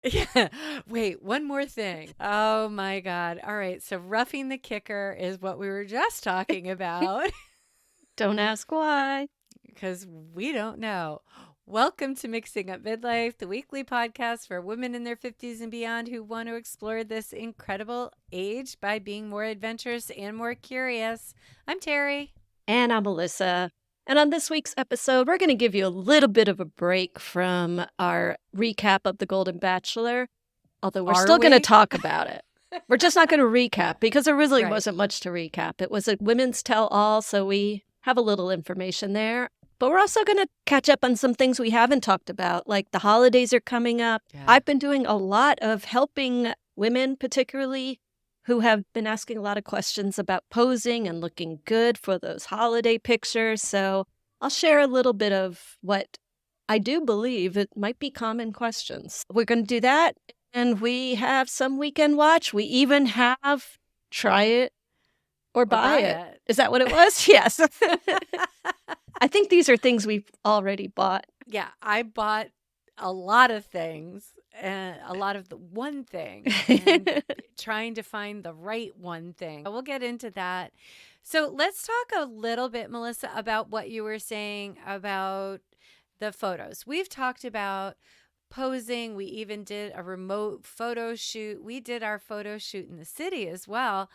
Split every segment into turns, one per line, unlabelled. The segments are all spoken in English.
Yeah. Wait, one more thing. Oh my God. All right. So roughing the kicker is what we were just talking about
Don't ask why.
because we don't know. Welcome to Mixing Up Midlife, the weekly podcast for women in their 50s and beyond who want to explore this incredible age by being more adventurous and more curious. I'm Terry.
And I'm Melissa. And on this week's episode, we're going to give you a little bit of a break from our recap of the Golden Bachelor, although we're
Are
still going to
we?
talk about it. We're just not going to recap because there really
Right.
wasn't much to recap. It was a women's tell all, so we have a little information there. But we're also going to catch up on some things we haven't talked about, like the holidays are coming up.
Yeah.
I've been doing a lot of helping women, particularly who have been asking a lot of questions about posing and looking good for those holiday pictures. So I'll share a little bit of what I do believe it might be common questions. We're going to do that. And we have some weekend watch. We even have try it or
Or
buy
buy
it.
it.
Is that what it was? Yes. I think these are things we've already bought.
Yeah, I bought a lot of things and a lot of the one thing and trying to find the right one thing. We'll get into that. So let's talk a little bit, Melissa, about what you were saying about the photos. We've talked about posing. We even did a remote photo shoot. We did our photo shoot in the city as well.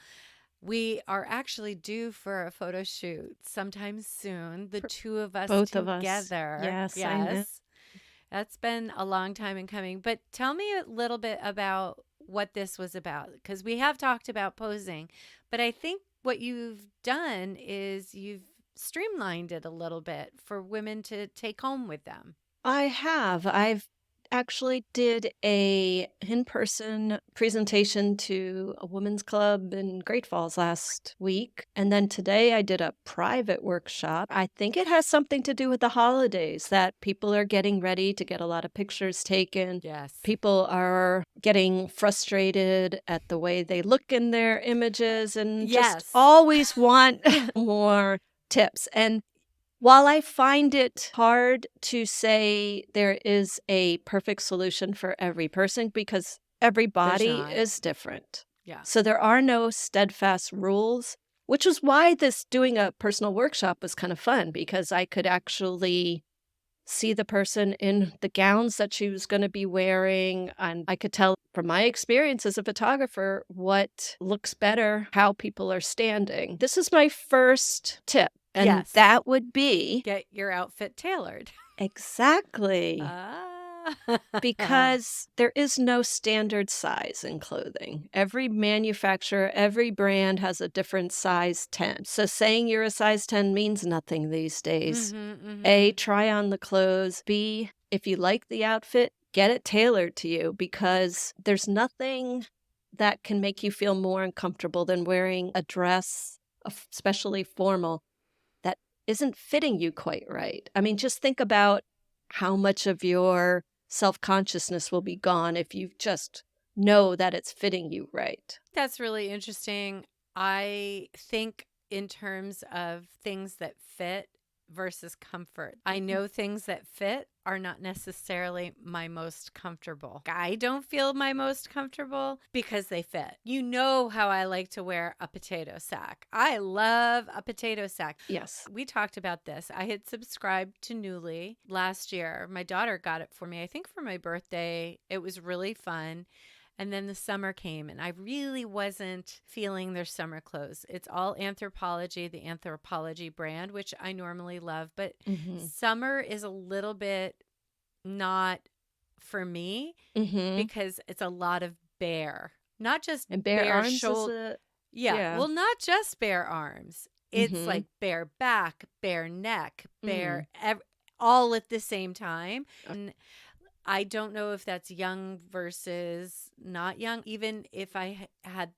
We are actually due for a photo shoot sometime soon, the two of us
Both of us.
together.
Yes, I know.
Yes. That's been a long time in coming. But tell me a little bit about what this was about because we have talked about posing, but I think what you've done is you've streamlined it a little bit for women to take home with them.
I have. I've actually did a in-person presentation to a women's club in Great Falls last week. And then today I did a private workshop. I think it has something to do with the holidays that people are getting ready to get a lot of pictures taken.
Yes.
People are getting frustrated at the way they look in their images and just
Yes.
always want more tips. And while I find it hard to say there is a perfect solution for every person because every
There's
body
not.
is different.
Yeah.
So there are no steadfast rules, which is why this doing a personal workshop was kind of fun because I could actually see the person in the gowns that she was going to be wearing. And I could tell from my experience as a photographer what looks better, how people are standing. This is my first tip. And
Yes.
that would be
Get your outfit tailored.
exactly
Ah.
because there is no standard size in clothing. Every manufacturer, every brand has a different size 10. So saying you're a size 10 means nothing these days. A, try on the clothes. B, if you like the outfit, get it tailored to you because there's nothing that can make you feel more uncomfortable than wearing a dress, especially formal, that isn't fitting you quite right. I mean, just think about how much of your self-consciousness will be gone if you just know that it's fitting you right.
That's really interesting. I think in terms of things that fit versus comfort. I know things that fit are not necessarily my most comfortable. I don't feel my most comfortable because they fit. You know how I like to wear a potato sack. I love a potato sack.
Yes.
We talked about this. I had subscribed to Newly last year. My daughter got it for me, I think for my birthday. It was really fun. And then the summer came, and I really wasn't feeling their summer clothes. It's all Anthropologie, the Anthropologie brand, which I normally love. But summer is a little bit not for me because it's a lot of bare, not just
And bare
bare
arms is
shoulder. Yeah.
yeah.
Well, not just bare arms. It's like bare back, bare neck, bare all at the same time. And I don't know if that's young versus not young. Even if I had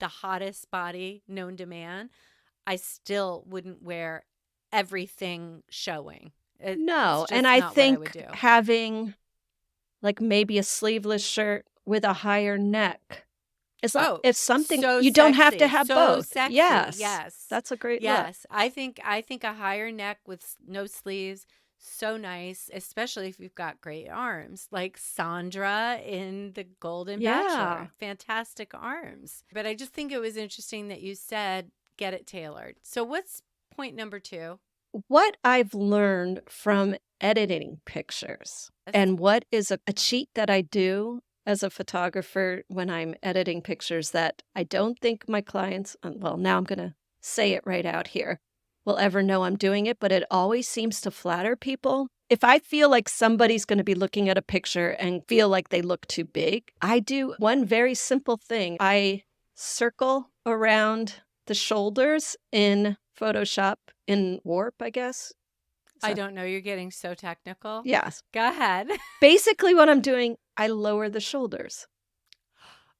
the hottest body known to man, I still wouldn't wear everything showing. It's
No, and
just
I
not what I would
think
do.
having like maybe a sleeveless shirt with a higher neck is not,
Oh,
it's something
so
you don't have to
sexy.
have
So
both.
sexy.
Yes.
Yes.
That's a great look.
Yes. I think a higher neck with no sleeves, so nice, especially if you've got great arms, like Sandra in The Golden
Yeah.
Bachelor. Fantastic arms. But I just think it was interesting that you said get it tailored. So, what's point number two?
What I've learned from editing pictures and what is a cheat that I do as a photographer when I'm editing pictures that I don't think my clients, well, now I'm going to say it right out here, will ever know I'm doing it, but it always seems to flatter people. If I feel like somebody's going to be looking at a picture and feel like they look too big, I do one very simple thing. I circle around the shoulders in Photoshop in Warp, I guess.
I don't know. You're getting so technical.
Yes.
Go ahead.
Basically, what I'm doing, I lower the shoulders.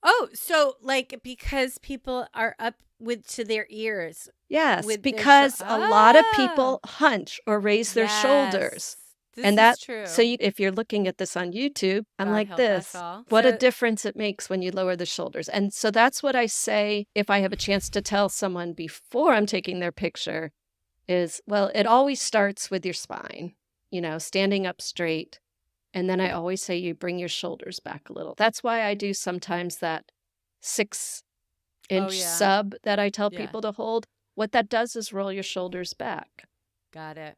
Oh, so like because people are up with to their ears.
Yes,
With
because a lot of people hunch or raise their shoulders.
This
And
is true.
so if you're looking at this on YouTube, I'm
God
like
help us
this.
all.
What a
So-
difference it makes when you lower the shoulders. And so that's what I say if I have a chance to tell someone before I'm taking their picture is, well, it always starts with your spine, standing up straight. And then I always say you bring your shoulders back a little. That's why I do sometimes that 6-inch sub that I tell people to hold. What that does is roll your shoulders back.
Got it.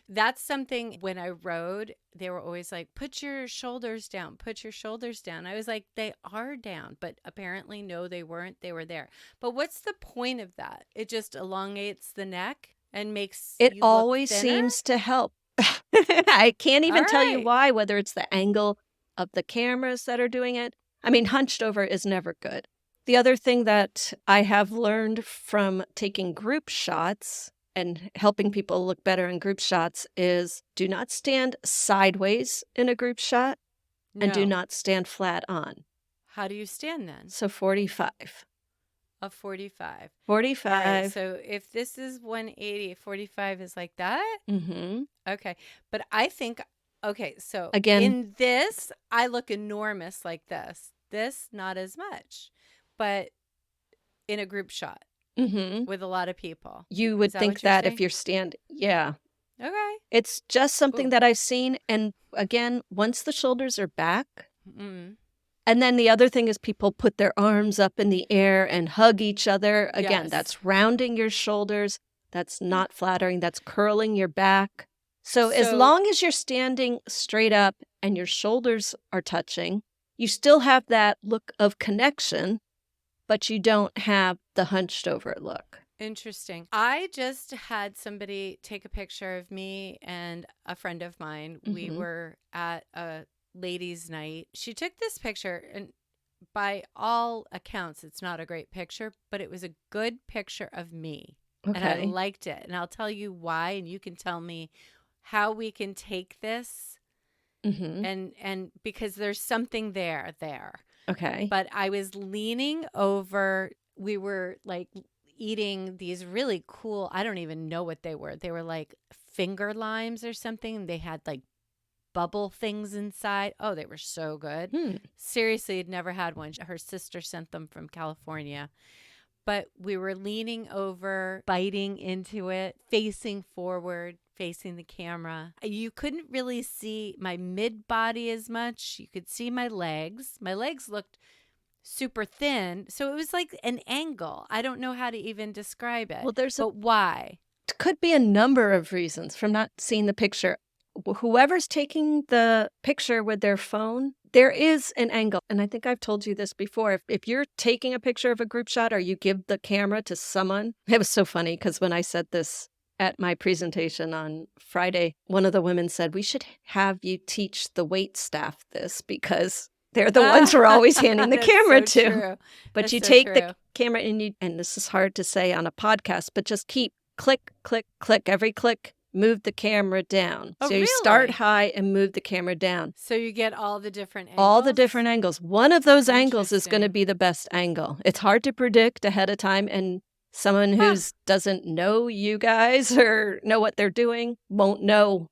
That's something when I rode, they were always like, put your shoulders down, put your shoulders down. I was like, they are down, but apparently, no, they weren't. They were there. But what's the point of that? It just elongates the neck and makes
it
you
always
look thinner?
seems to help. I can't even tell you
right.
why, whether it's the angle of the cameras that are doing it. I mean, hunched over is never good. The other thing that I have learned from taking group shots and helping people look better in group shots is do not stand sideways in a group shot and do
No.
not stand flat on.
How do you stand then?
So 45.
A 45.
45.
All right, so if this is 180, 45 is like that?
Mm-hmm.
Okay. But I think, okay, so
Again,
in this, I look enormous like this. This, not as much. But in a group shot
mm-hmm.
with a lot of people.
You would
Is that
think
what you're
that
saying?
if you're yeah.
Okay.
It's just something
Ooh.
that I've seen. And again, once the shoulders are back,
Mm.
and then the other thing is people put their arms up in the air and hug each other. Again,
Yes.
that's rounding your shoulders. That's not flattering. That's curling your back. So as long as you're standing straight up and your shoulders are touching, you still have that look of connection, but you don't have the hunched over look.
Interesting. I just had somebody take a picture of me and a friend of mine.
Mm-hmm.
We were at a ladies' night. She took this picture, and by all accounts, it's not a great picture, but it was a good picture of me.
Okay.
And I liked it. And I'll tell you why, and you can tell me how we can take this.
Mm-hmm.
And because there's something there.
Okay.
But I was leaning over. We were like eating these really cool, I don't even know what they were. They were like finger limes or something. They had like bubble things inside. Oh, they were so good. Seriously, I'd never had one. Her sister sent them from California. But we were leaning over, biting into it, facing forward, facing the camera. You couldn't really see my mid body as much. You could see my legs. My legs looked super thin. So it was like an angle. I don't know how to even describe it.
Well,
but why?
It could be a number of reasons from not seeing the picture. Whoever's taking the picture with their phone, there is an angle. And I think I've told you this before. If you're taking a picture of a group shot or you give the camera to someone, it was so funny because when I said this at my presentation on Friday, one of the women said, we should have you teach the wait staff this because they're the ones we're always handing the camera to.
True.
But
That's
you
so
take
true.
the camera and this is hard to say on a podcast, but just keep click, click, click. Every click, move the camera down.
Oh,
so you
really?
start high and move the camera down.
So you get all the different angles?
All the different angles. One of those angles is going to
Interesting.
be the best angle. It's hard to predict ahead of time, and someone who doesn't know you guys or know what they're doing won't know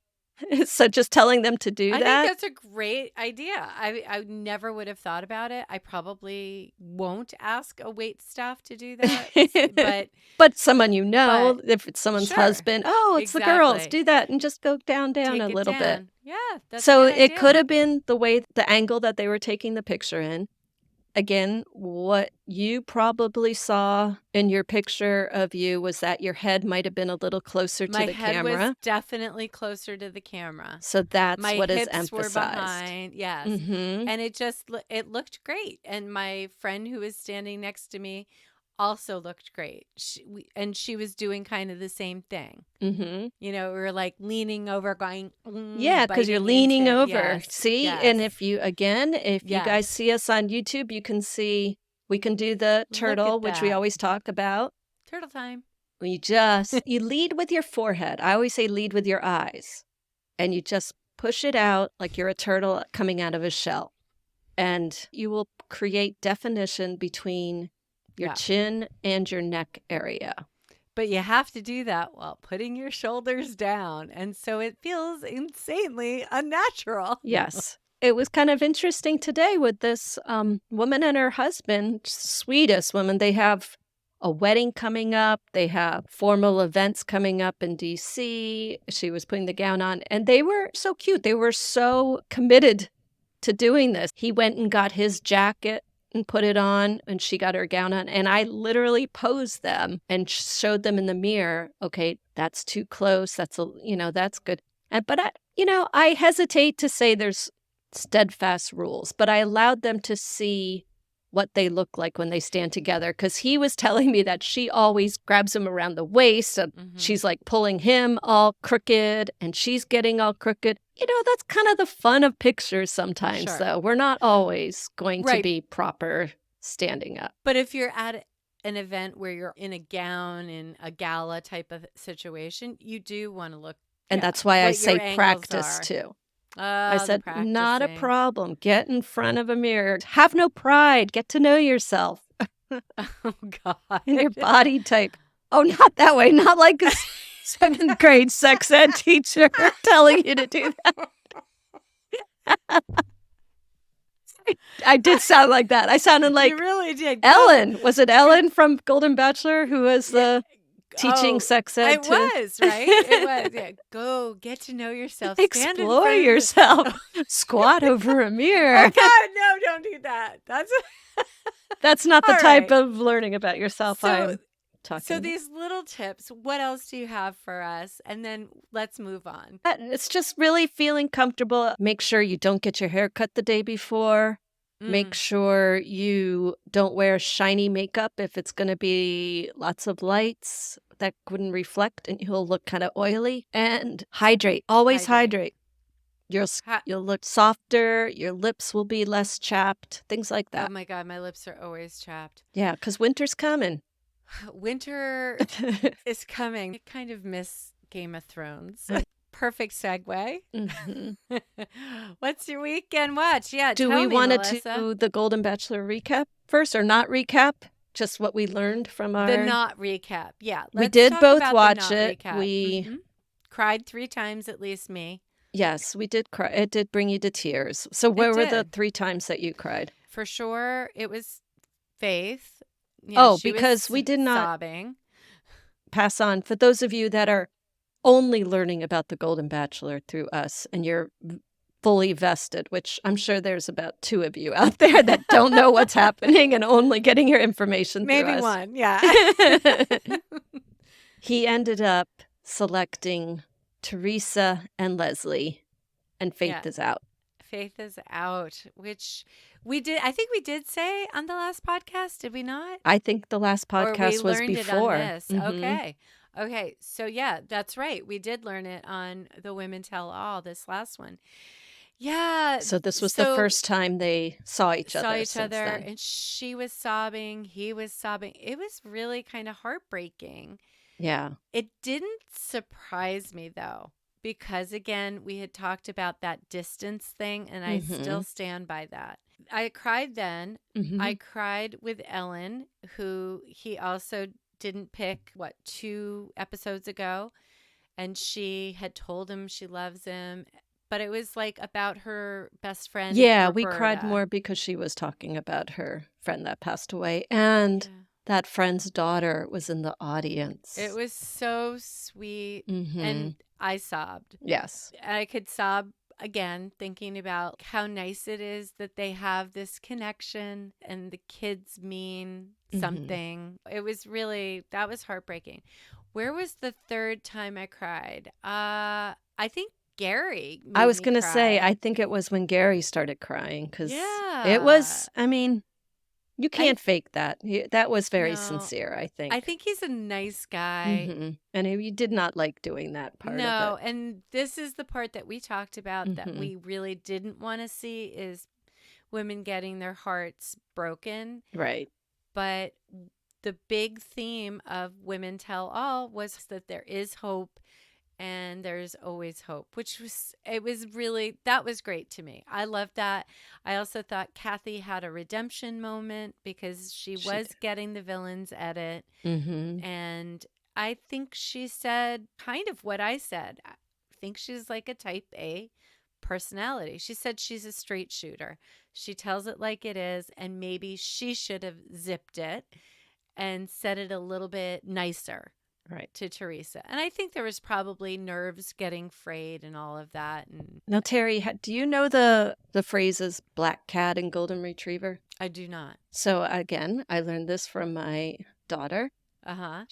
So just telling them to do
I think
that.
that's a great idea. I never would have thought about it. I probably won't ask a wait staff to do that, but
But someone you know,
but
if it's someone's
sure,
husband, oh, it's the girls,
exactly.
do that and just go down a
Take it
little bit.
down. Yeah, that's a
So
good
it could
idea.
have been the angle that they were taking the picture in. Again, what you probably saw in your picture of you was that your head might have been a little closer to
My
the
head was
camera.
definitely closer to the camera.
So that's
My
what is
hips were
emphasized.
behind, yes,
Mhm.
and it looked great, and my friend who was standing next to me also looked great. She was doing kind of the same thing.
Mhm.
You know, we were like leaning over, going,
Yeah, because you're
biting
leaning
into,
over.
yes,
See? And
yes,
if you guys
yes.
see us on YouTube, you can see we can do the
Look
turtle,
at
which we
that.
always talk about.
Turtle time.
You lead with your forehead. I always say lead with your eyes. And you just push it out like you're a turtle coming out of a shell. And you will create definition between your
Yeah.
chin and your neck area.
But you have to do that while putting your shoulders down. And so it feels insanely unnatural.
Yes. It was kind of interesting today with this woman and her husband, sweetest woman. They have a wedding coming up. They have formal events coming up in DC. She was putting the gown on, and they were so cute. They were so committed to doing this. He went and got his jacket and put it on, and she got her gown on. And I literally posed them and showed them in the mirror. Okay, that's too close. That's good. I hesitate to say there's steadfast rules, but I allowed them to see what they look like when they stand together, because he was telling me that she always grabs him around the waist and
Mm-hmm.
she's like pulling him all crooked and she's getting all crooked. That's kind of the fun of pictures sometimes,
Sure.
though. We're not always going to
Right.
be proper standing up.
But if you're at an event where you're in a gown in a gala type of situation, you do want to look,
And
yeah,
that's why I
what your
say
angles
practice
are.
too. I
Oh, the
said, not a
practicing.
problem. Get in front of a mirror. Have no pride. Get to know yourself
Oh, God.
and your body type. Oh, not that way. Not like a seventh grade sex ed teacher telling you to do that. I did sound like that. I sounded like
You really did.
Ellen. Was it Ellen from Golden Bachelor who was the teaching sex ed
It was, right? It was. Yeah. Go get to know yourself. Stand in
explore
front of
yourself. Squat over a mirror.
Oh, God, no, don't do that.
That's not the
All
type
right.
of learning about yourself I'm talking
So
about.
these little tips, what else do you have for us? And then let's move on.
It's just really feeling comfortable. Make sure you don't get your hair cut the day before. Make sure you don't wear shiny makeup if it's going to be lots of lights that wouldn't reflect and you'll look kind of oily. And hydrate. Always hydrate. You'll look softer. Your lips will be less chapped. Things like that.
Oh my God, my lips are always chapped.
Yeah, because winter's coming.
Winter is coming. I kind of miss Game of Thrones. Perfect segue.
Mm-hmm.
What's your weekend watch? Yeah,
Do we want to do the Golden Bachelor recap first or not recap? Just what we learned from
the not recap. Yeah,
We
let's
did
talk
both
about
watch
the not
it.
Recap.
We
cried 3 times, at least me.
Yes, we did cry. It did bring you to tears. So where were the 3 times that you cried?
For sure, it was Faith. You know, she
because
was
we did not
sobbing.
pass on. For those of you that are only learning about the Golden Bachelor through us and you're fully vested, which I'm sure there's about 2 of you out there that don't know what's happening and only getting your information through
Maybe
us.
one, yeah.
He ended up selecting Teresa and Leslie, and Faith is out.
Faith is out, which I think we did say on the last podcast, did we not?
I think the last podcast was
learned
before.
It on this. Mm-hmm. Okay. So yeah, that's right. We did learn it on the Women Tell All, this last one. Yeah.
So this was the first time they saw each other.
And she was sobbing. He was sobbing. It was really kind of heartbreaking.
Yeah.
It didn't surprise me, though, because, again, we had talked about that distance thing, and I still stand by that. I cried then. I cried with Ellen, who he also didn't pick, 2 episodes ago? and she had told him she loves him, but it was like about her best friend
Yeah, we cried
Roberta.
more because she was talking about her friend that passed away, and
Yeah.
that friend's daughter was in the
It
audience.
was so sweet,
Mhm.
and I sobbed.
Yes.
I could sob again thinking about how nice it is that they have this connection and the kids mean
Mhm.
something. It was really, that was heartbreaking. Where was the third time I cried? I think Gary
I
made
was
me
gonna say,
cry.
I think it was when Gary started crying because it
Yeah.
was, I mean, you
I
can't fake that. That was very
no,
sincere, I
I
think.
think he's a nice guy.
Mhm. And he did not like doing that part of it.
No, and this is the part that we talked about that
Mhm.
we really didn't want to see is women getting their hearts broken.
Right.
But the big theme of Women Tell All was that there is hope and there's always hope, which was, it was really, that was great to me. I loved that. I also thought Kathy had a redemption moment because she
She
was
did.
getting the villain's edit.
Mhm.
And I think she said kind of what I said. I think she's like a type A personality. She said she's a straight shooter. She tells it like it is, and maybe she should have zipped it and said it a little bit nicer
Right.
to Teresa. And I think there was probably nerves getting frayed and all of that. And
Now, Terry, do you know the phrases black cat and golden retriever?
I do not.
So again, I learned this from my daughter.
Uh huh.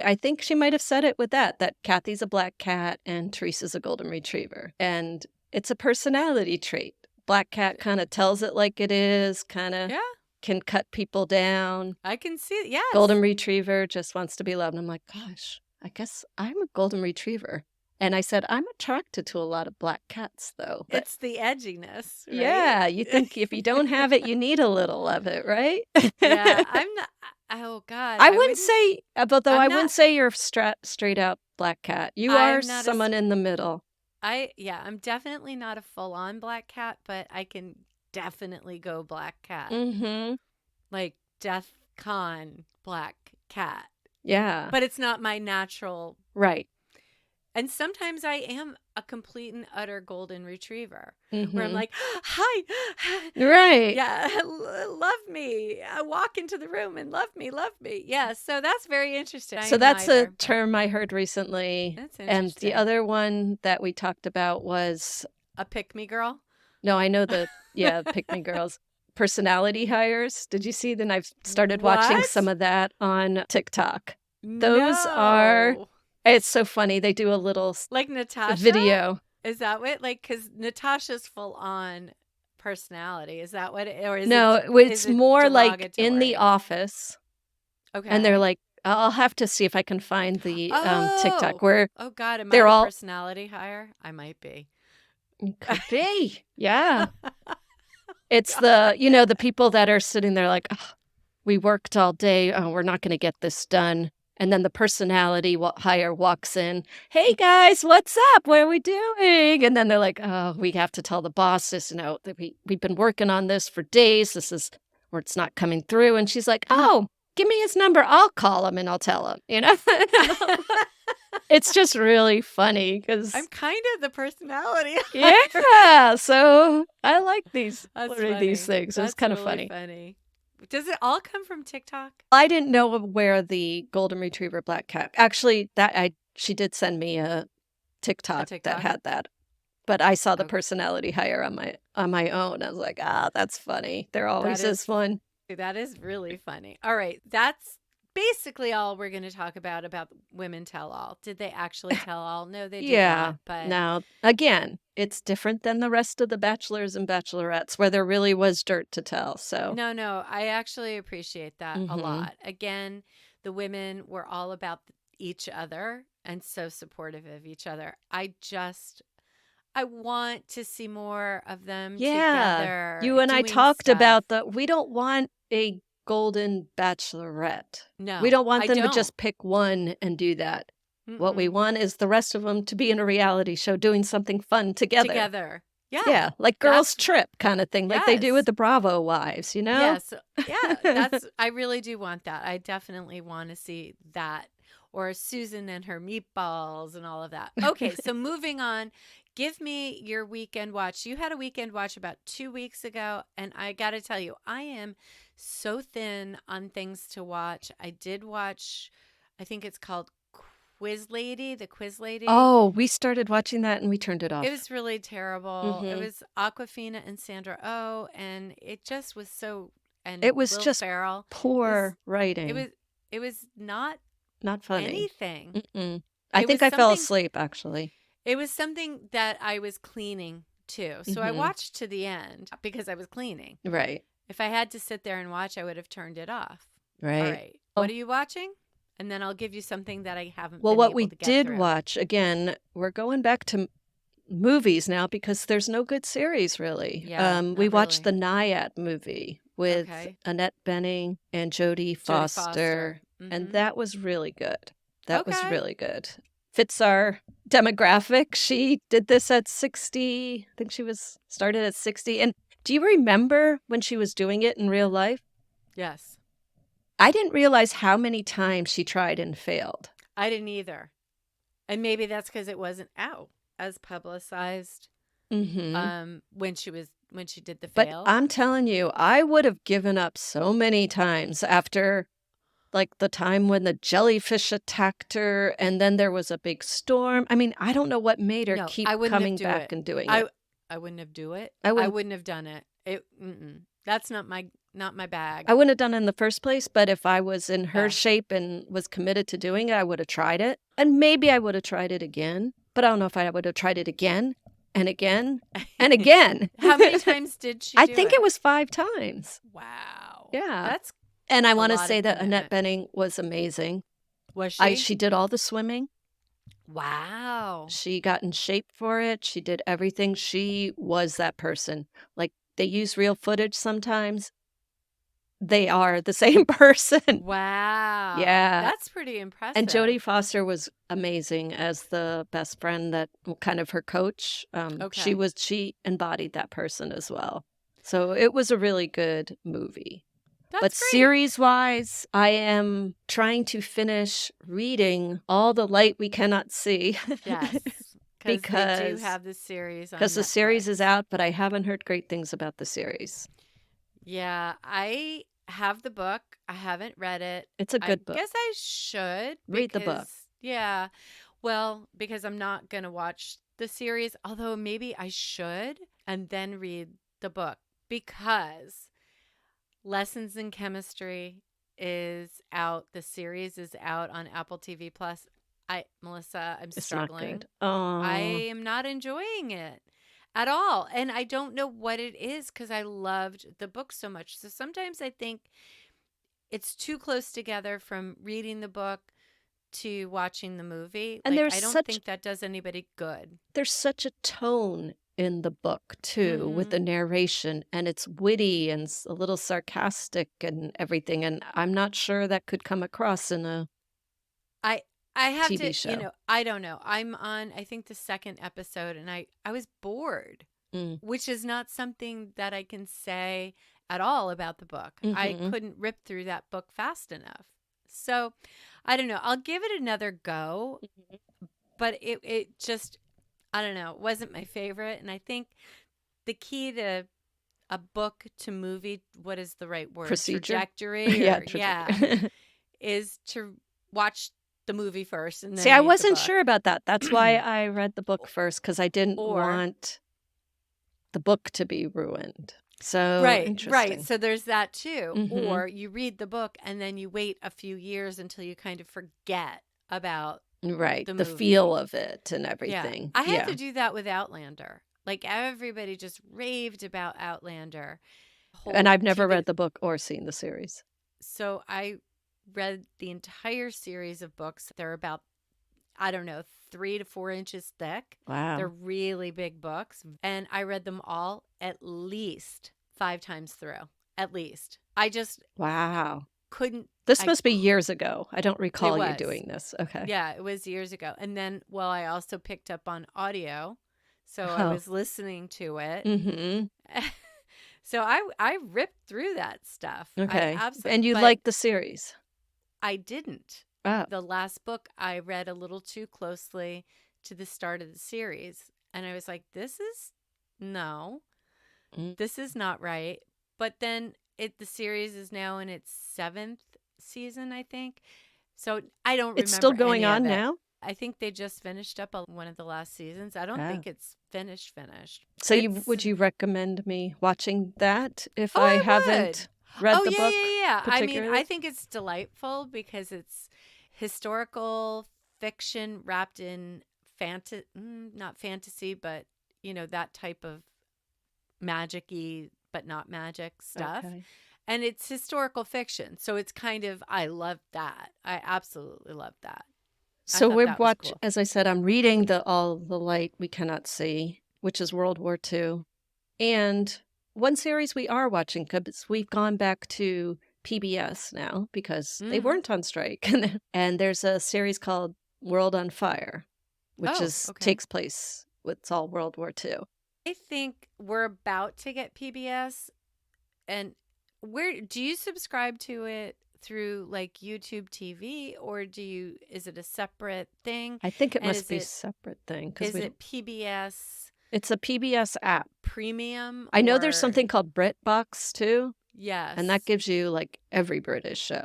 I think she might have said it with that Kathy's a black cat and Teresa's a golden retriever. And it's a personality trait. Black cat kind of tells it like it is, kind of
Yeah,
can cut people down.
I can see it. Yes.
Golden retriever just wants to be loved. And I'm like, gosh, I guess I'm a golden retriever. And I said, I'm attracted to a lot of black cats, though. But
It's the edginess, right?
yeah, you think if you don't have it, you need a little of it, right?
Yeah, I'm not. Oh God,
I
I
wouldn't
wouldn't.
say, but though
I'm
I wouldn't
not.
say you're straight out black cat. You are
I'm not a.
someone in the middle.
Yeah, I'm definitely not a full on black cat, but I can definitely go black cat,
Mm-hmm.
like Death Con black cat.
Yeah.
But it's not my natural.
Right.
And sometimes I am a complete and utter golden retriever where I'm
Mm-hmm.
like, hi,
Right.
yeah, love me. I walk into the room and love me, love me. Yeah, so that's very interesting. I
So
am
that's a
neither, but
term I heard recently.
that's
And the
interesting.
other one that we talked about was,
A pick me girl.
no, I know yeah, pick me girls. Personality hires. Did you see? Then I've started watching some
What?
of that on TikTok. Those are,
No.
it's so funny. They do a little
Like Natasha?
video.
Is that what? Like, because Natasha's full on personality. Is that what? Or
No,
is
it's
it
more like in the
derogatory?
office, and they're
Okay.
like, I'll have to see if I can find the TikTok
Oh.
where
Oh God, am I
they're
a
all,
personality hire? I might be.
could be, yeah.
Oh
It's
God.
the people that are sitting there like, "Ugh, we worked all day. Oh, we're not going to get this done. And then the personality hire walks in. Hey guys, what's up? What are we doing? And then they're like, oh, we have to tell the boss this. That we've been working on this for days. This is where it's not coming through. And she's like, oh, give me his number. I'll call him and I'll tell him. It's just really funny
I'm
because
kind of the personality hire.
yeah. So I like
That's
learning these
funny.
things. It was
That's
kind of
really
funny.
funny. Does it all come from TikTok?
I didn't know where the golden retriever black cat. Actually, she did send me a
A
TikTok that
TikTok?
had that, but I saw the
Okay.
personality hire on my own. I was like, that's funny. There
That
always
is
is one.
that is really funny. All right, that's basically all we're going to talk about Women Tell All. Did they actually tell all? No, they did
Yeah.
not. But
Now, again, it's different than the rest of the bachelors and bachelorettes where there really was dirt to tell. So,
no, no, I actually appreciate that a
hmm
lot. Again, the women were all about each other and so supportive of each other. I want to see more of them
yeah,
together
you and I
doing
talked
stuff.
about we don't want a golden bachelorette. We
No,
don't want
I
them to
don't.
just pick one and do that. What we
Mm-mm.
want is the rest of them to be in a reality show doing something fun together.
Together. Yeah.
Yeah, like Girls
That's
Trip kind of thing, like they do with
yes.
the Bravo wives, you know?
Yes. Yeah, that's I really do want that. I definitely want to see that. or Susan and her meatballs and all of that. Okay, so moving on. Give me your weekend watch. You had a weekend watch about 2 weeks ago, and I got to tell you, I am so thin on things to watch. I did watch, I think it's called Quiz Lady, the Quiz Lady.
Oh, we started watching that and we turned it
It
off.
was really terrible. It
Mhm.
was Aquafina and Sandra Oh, and it just was so,
It
and
was
Will
just
Ferrell. It was
poor
it
writing.
was it was not
Not funny.
anything.
Mm-mm. I
It
think
was
I fell
something
asleep, actually.
it was something that I was cleaning too. So I
Mhm.
watched to the end because I was cleaning.
Right.
If I had to sit there and watch, I would have turned it off. All
Right.
right. What
Oh,
are you watching? And then I'll give you something that I haven't
well,
been
what
able
we
to get
did
through.
watch, again, we're going back to movies now because there's no good series really.
Yeah,
We
not
watched
really.
the Naiad movie with
Okay.
Annette Bening and Jodie
Jodie Foster.
Foster, and
Mm-hmm.
that was really good. That was
Okay.
really good. Fits our demographic. She did this at 60. I think she was started at 60. And do you remember when she was doing it in real life?
Yes.
I didn't realize how many times she tried and failed.
I didn't either. And maybe that's because it wasn't out as publicized
Mhm.
when she did the
But
fail.
I'm telling you, I would have given up so many times after, like, the time when the jellyfish attacked her, and then there was a big storm. I mean, I don't know what made her
No,
keep
I wouldn't have
coming
do
back
it.
and doing
I
it.
I wouldn't have do it.
I
I
wouldn't
wouldn't have done it. That's not my bag.
I wouldn't have done it in the first place, but if I was in her
Yeah.
shape and was committed to doing it, I would have tried it. And maybe I would have tried it again, but I don't know if I would have tried it again and again and again.
How many times did she
I
do
think it
it?
was 5 times.
Wow.
Yeah.
That's
And I
a
wanna
lot
say
of
that Annette
commitment.
Bening was amazing.
Was
I
she?
She did all the swimming.
Wow.
She got in shape for it. She did everything. She was that person. Like, they use real footage sometimes. They are the same person.
Wow.
Yeah.
That's pretty
And
impressive.
Jodie Foster was amazing as the best friend that kind of her coach.
Okay.
She embodied that person as well. So it was a really good movie. But
That's great.
series-wise, I am trying to finish reading All the Light We Cannot See
Yes. Because they do
because
have this series on
because the series is
Netflix.
out, but I haven't heard great things about the series.
Yeah, I have the book. I haven't read it.
It's a
I
good book.
guess I should
Read the book.
yeah. Well, because I'm not going to watch the series, although maybe I should and then read the book because Lessons in Chemistry is out. The series is out on Apple TV Plus. Melissa, I'm
It's not
struggling.
good.
I
Oh,
am not enjoying it at all. And I don't know what it is because I loved the book so much. So sometimes I think it's too close together from reading the book to watching the movie.
and
Like, I don't think that does anybody good.
there's such a tone in the book too with
Mm-hmm.
the narration, and it's witty and a little sarcastic and everything, and I'm not sure that could come across in a
I I have
TV
to,
show.
I don't know. I'm on I think the second episode and I was bored,
Mm.
which is not something that I can say at all about the book. I
Mhm.
couldn't rip through that book fast enough. So, I don't know. I'll give it another go,
Mhm.
but it just I don't know, it wasn't my favorite and I think the key to a book to movie, what is the right word?
Procedure?
Trajectory
Yeah,
or
trajectory.
yeah, is to watch the movie first and
See,
then
I
read the
wasn't sure
book.
about that. That's why I read the book first because I didn't
Or
want the book to be ruined. So,
right, right.
interesting.
So there's that too.
Mhm.
Or you read the book and then you wait a few years until you kind of forget about
Right,
the
the feel
movie.
of it and
Yeah.
everything.
I had
Yeah.
to do that with Outlander. Like everybody just raved about Outlander.
And
Whole
I've never
TV.
read the book or seen the series.
So I read the entire series of books. They're about, I don't know, 3 to 4 inches thick. They're
Wow.
really big books. And I read them all at least 5 times through. At least. I just
Wow.
couldn't,
This
I,
must be years ago. I don't
it
recall you
was.
doing this. Okay.
Yeah, it was years ago. And then, well, I also picked up on audio. So I
Oh.
was listening to it.
Mhm.
So I ripped through that stuff. I
Okay.
absolutely,
And you
but
like the series?
I didn't.
Oh.
The last book I read a little too closely to the start of the series. And I was like, no,
Mm.
this is not right. But then the series is now in its seventh season, I think. So I don't
It's still
remember
going
any of
on
it.
now?
I think they just finished up one of the last seasons. I don't
Oh.
think it's finished.
So
It's
would you recommend me watching that if
Oh,
I
I would.
haven't read
Oh,
the
yeah,
book
yeah, yeah. I mean, I
particularly?
think it's delightful because it's historical fiction wrapped in not fantasy, but that type of magic-y, but not magic stuff.
Okay.
And it's historical fiction. So it's kind of, I love that. I absolutely love that. I
So
thought
we're
that was
watch
cool.
as I said, I'm reading the All the Light We Cannot See, which is World War II. And one series we are watching, because we've gone back to PBS now because they
Mm.
weren't on strike. And there's a series called World on Fire, which
Oh,
is
okay.
takes place with it's all World War II.
I think we're about to get PBS. And where do you subscribe to it through like YouTube TV, or is it a separate thing?
I think it
And
must be a separate thing because
is
we don't.
it PBS
It's a PBS app.
Premium
I know there's
or
something called BritBox too, and that
yes?
gives you like every British show.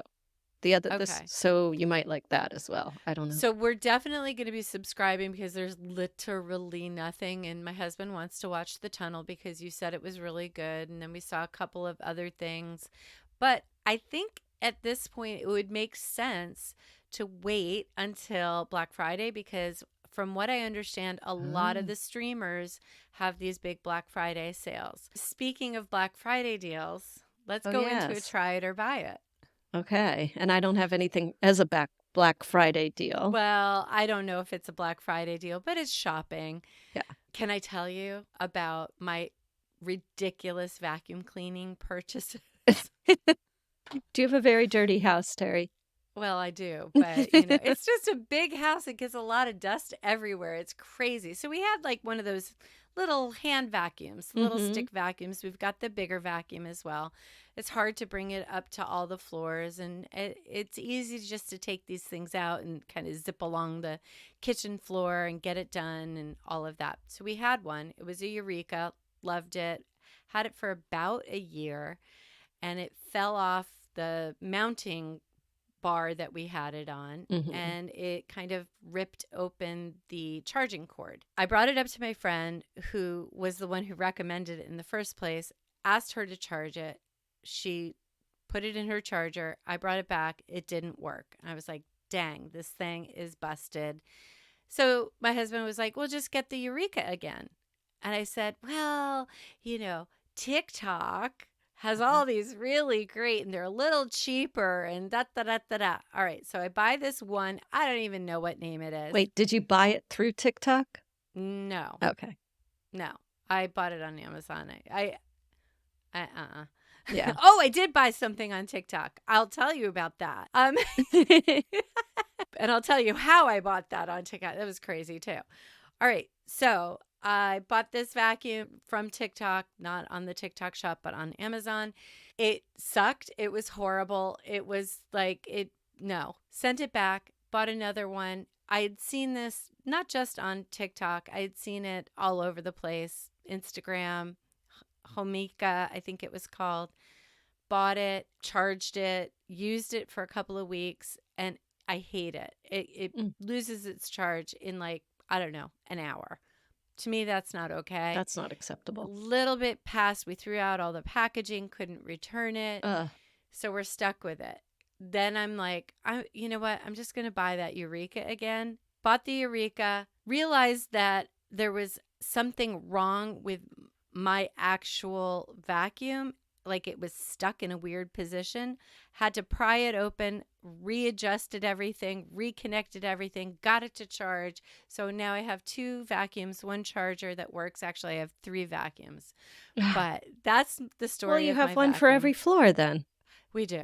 The other this
Okay.
so you might like that as well. I don't know.
So we're definitely going to be subscribing because there's literally nothing. And my husband wants to watch The Tunnel because you said it was really good. And then we saw a couple of other things. But I think at this point, it would make sense to wait until Black Friday because, from what I understand, a lot of
Ah.
the streamers have these big Black Friday sales. Speaking of Black Friday deals, let's
Oh
go into a
yes.
try it or buy it.
Okay. And I don't have anything as a Black Friday deal.
Well, I don't know if it's a Black Friday deal, but it's shopping.
Yeah.
Can I tell you about my ridiculous vacuum cleaning purchases?
Do you have a very dirty house, Terry?
Well, I do, but it's just a big house. It gets a lot of dust everywhere. It's crazy. So we had like one of those little hand vacuums, little
Mm-hmm.
stick vacuums. We've got the bigger vacuum as well. It's hard to bring it up to all the floors, and it's easy just to take these things out and kind of zip along the kitchen floor and get it done and all of that. So we had one. It was a Eureka. Loved it. Had it for about a year, and it fell off the mounting bar that we had it on,
Mm-hmm.
and it kind of ripped open the charging cord. I brought it up to my friend who was the one who recommended it in the first place, asked her to charge it. She put it in her charger. I brought it back. It didn't work. I was like, dang, this thing is busted. So my husband was like, well, just get the Eureka again. And I said, well, TikTok has
Uh-huh.
all these really great and they're a little cheaper and da da da da da. All right, so I buy this one. I don't even know what name it is.
Wait, did you buy it through TikTok?
No,
Okay.
no. I bought it on Amazon. I
Yeah.
oh, I did buy something on TikTok. I'll tell you about that. And I'll tell you how I bought that on TikTok. That was crazy too. All right. So I bought this vacuum from TikTok, not on the TikTok shop, but on Amazon. It sucked. It was horrible. It was like, no, sent it back, bought another one. I had seen this not just on TikTok, I had seen it all over the place. Instagram, Homika, I think it was called. Bought it, charged it, used it for a couple of weeks, and I hate it. It
Mm,
loses its charge in like, I don't know, an hour. To me, that's not okay.
that's not
A
acceptable.
little bit past, we threw out all the packaging, couldn't return it.
Uh,
So we're stuck with it. Then I'm like, you know what? I'm just going to buy that Eureka again. Bought the Eureka, realized that there was something wrong with my actual vacuum. Like it was stuck in a weird position. Had to pry it open, readjusted everything, reconnected everything, got it to charge. So now I have two vacuums, one charger that works. Actually, I have three vacuums. But that's the
well,
story
you
of my
have one for
vacuum.
every floor then.
We do.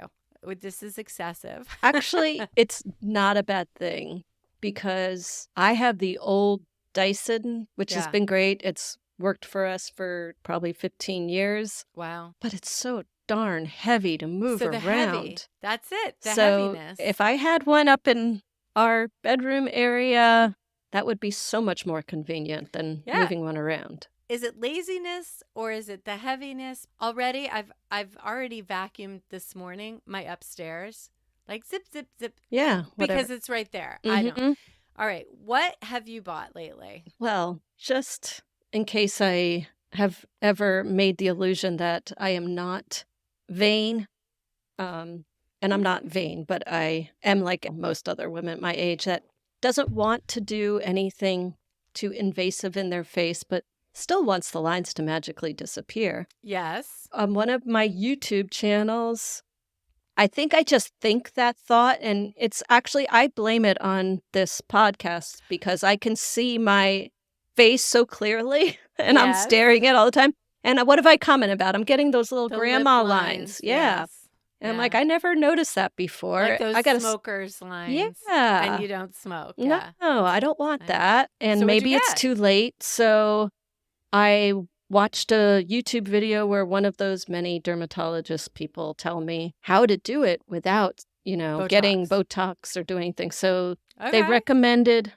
This is excessive.
Actually, it's not a bad thing because I have the old Dyson, which has
Yeah.
been great. It's worked for us for probably 15 years,
Wow.
but it's so darn heavy to move
So the heavy,
around.
that's it, the
So
heaviness.
if I had one up in our bedroom area, that would be so much more convenient than
Yeah.
moving one around.
Is it laziness or is it the heaviness? Already, I've already vacuumed this morning my upstairs, like zip, zip, zip.
Yeah, whatever.
Because it's right there. I don't.
Mhm.
All right. What have you bought lately?
Well, just in case I have ever made the illusion that I am not vain, and I'm not vain, but I am like most other women my age that doesn't want to do anything too invasive in their face, but still wants the lines to magically disappear.
Yes.
On one of my YouTube channels, I think I just think that thought, and it's actually, I blame it on this podcast because I can see my face so clearly and I'm
Yes.
staring at it all the time. And what have I commented about? I'm getting those little
The
grandma
lip
lines. Yeah.
Yes.
And I'm
Yeah.
like, I never noticed that before.
Like those
I gotta,
smokers lines.
yeah.
And you don't smoke.
No,
Yeah.
I don't want
I-
that. And
So what'd you
maybe it's
get?
too late. So I watched a YouTube video where one of those many dermatologist people tell me how to do it without, getting Botox or doing things. So they
Okay.
recommended,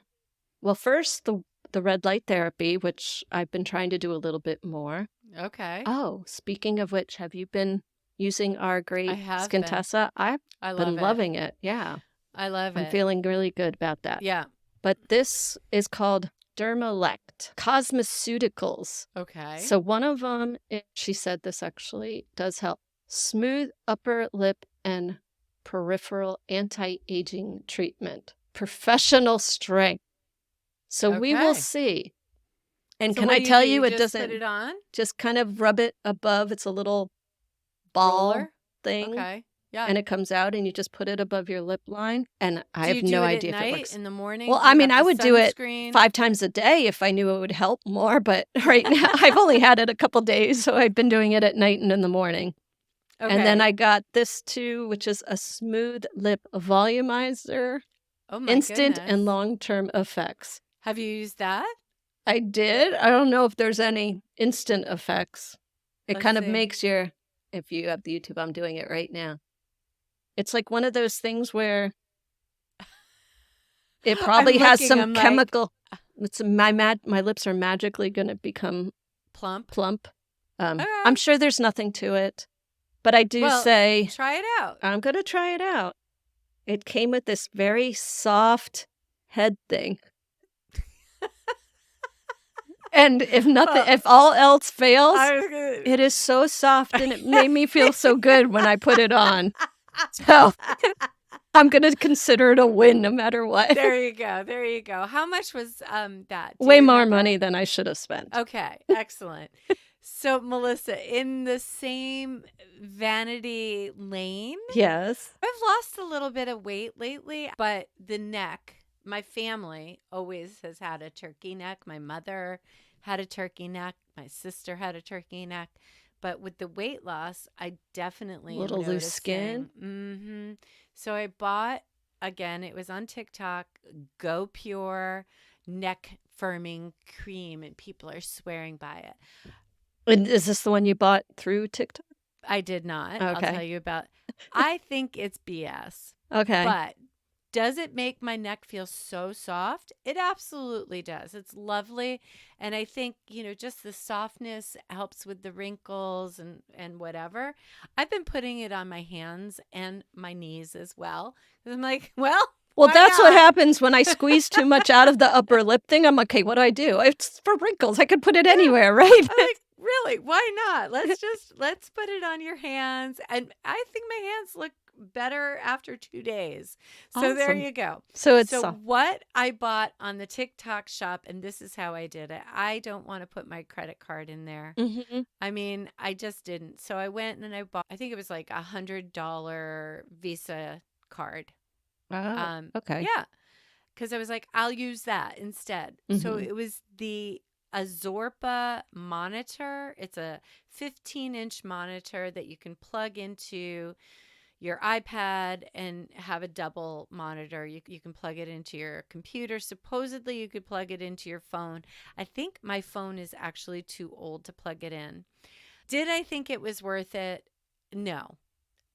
well, first the red light therapy, which I've been trying to do a little bit more.
Okay.
Oh, speaking of which, have you been using our great
have been.
Skintessa? I've
I
been
love it.
loving it. Yeah.
I love
I'm
it.
feeling really good about that.
Yeah.
But this is called Dermalect Cosmeceuticals.
Okay.
So one of them, she said this actually does help. Smooth upper lip and peripheral anti-aging treatment. Professional strength. So we will
Okay.
see. And
So
can
what
I
do
tell
do?
you, it
just
doesn't
put it on?
just kind of rub it above. It's a little ball
Roller?
thing.
Okay. Yeah.
And it comes out and you just put it above your lip line. And I
Do
have
you do
no
it
idea
at
if it
night,
works.
in the morning?
Well,
Do you
I mean,
have
I
the
would do it
sunscreen?
5 times a day if I knew it would help more. But right now, I've only had it a couple days. So I've been doing it at night and in the morning.
Okay.
And then I got this too, which is a smooth lip volumizer.
Oh my
Instant
goodness.
and long-term effects.
Have you used that?
I did. I don't know if there's any instant effects. It
Let's
kind of
see.
makes your, if you have the YouTube, I'm doing it right now. It's like one of those things where it probably has
looking,
some
I'm like-
chemical. It's my lips are magically going to become
Plump.
plump.
Okay.
I'm sure there's nothing to it, but I do
Well,
say
try it out.
I'm going to try it out. It came with this very soft head thing. And if nothing,
Well,
if all else fails,
I was gonna...
it is so soft and it made me feel so good when I put it on. So I'm going to consider it a win no matter what.
There you go. There you go. How much was that? Do
Way
you
more
remember?
money than I should have spent.
Okay, excellent. So, Melissa, in the same vanity lane,
Yes.
I've lost a little bit of weight lately, but the neck, my family always has had a turkey neck. My mother had a turkey neck. My sister had a turkey neck. But with the weight loss, I definitely
Little
am
loose skin.
Mm-hmm. So I bought, again, it was on TikTok, Go Pure neck firming cream, and people are swearing by it.
And is this the one you bought through TikTok?
I did not. I'll
Okay.
tell you about. I think it's BS.
Okay.
But does it make my neck feel so soft? It absolutely does. It's lovely. And I think, just the softness helps with the wrinkles and whatever. I've been putting it on my hands and my knees as well. I'm like, well, why
that's
not?
what happens when I squeeze too much out of the upper lip thing. I'm like, okay, what do? It's for wrinkles. I could put it anywhere, right?
I'm like, really? Why not? Let's put it on your hands. And I think my hands look better after 2 days. So there
Awesome.
you go.
So it's
So
soft.
what I bought on the TikTok shop, and this is how I did it. I don't want to put my credit card in there.
Mm-hmm.
I mean, I just didn't. So I went and I bought, I think it was like $100 Visa card.
Oh, okay.
Yeah. Because I was like, I'll use that instead. So
Mhm.
it was the Azorpa monitor. It's a 15-inch monitor that you can plug into your iPad and have a double monitor. You can plug it into your computer. Supposedly, you could plug it into your phone. I think my phone is actually too old to plug it in. Did I think it was worth it? No.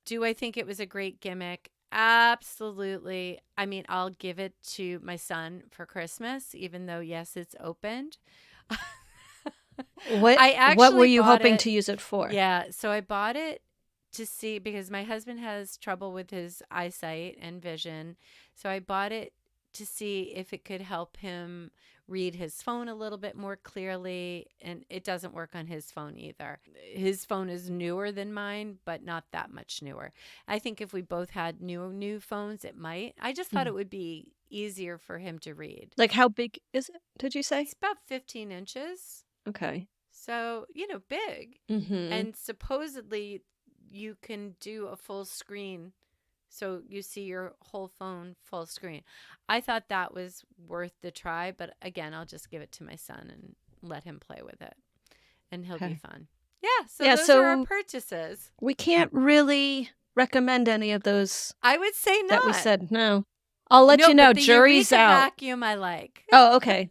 Do I think it was a great gimmick? Absolutely. I mean, I'll give it to my son for Christmas, even though, yes, it's opened. I
What were
actually
you
bought
hoping
it.
to use it for?
Yeah, so I bought it to see because my husband has trouble with his eyesight and vision. So I bought it to see if it could help him read his phone a little bit more clearly. And it doesn't work on his phone either. His phone is newer than mine, but not that much newer. I think if we both had new phones, it might. I just thought
Mhm.
it would be easier for him to read.
Like, how big is it, did you
It's
say?
about 15 inches.
Okay.
So, big.
Mhm.
And supposedly you can do a full screen. So you see your whole phone full screen. I thought that was worth the try, but again, I'll just give it to my son and let him play with it. And he'll be
Okay.
fun. Yeah, so
Yeah,
those are our
so
purchases.
we can't really recommend any of those
I would say
that we
not.
said. No. I'll let
No,
you know.
but the
Jury's
Eureka
out.
vacuum I like.
Oh, okay.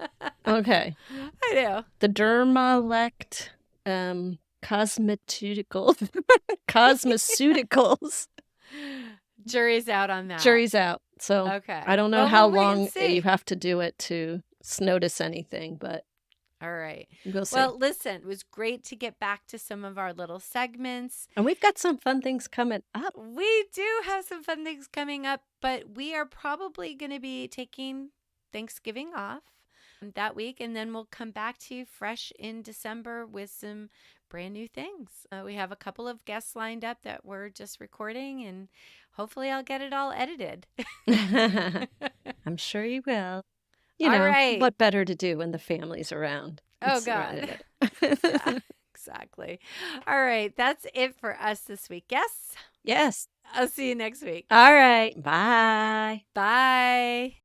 Okay.
I do.
The Dermalect cosmeceuticals. Cosmeceuticals.
Jury's out on that.
Jury's out. So I
Okay.
don't know
Well,
how
we'll wait and
long you
see.
have to do it to notice anything, but
All right.
we'll see.
Well, listen, it was great to get back to some of our little segments.
And we've got some fun things coming up.
We do have some fun things coming up, but we are probably going to be taking Thanksgiving off that week, and then we'll come back to you fresh in December with some brand new things. We have a couple of guests lined up that we're just recording, and hopefully I'll get it all edited.
I'm sure you will. You
All
know,
right.
what better to do when the family's around? than
Oh,
sit around
God.
and edit.
Yeah, exactly. All right. That's it for us this week. Yes.
Yes.
I'll see you next week.
All right. Bye.
Bye.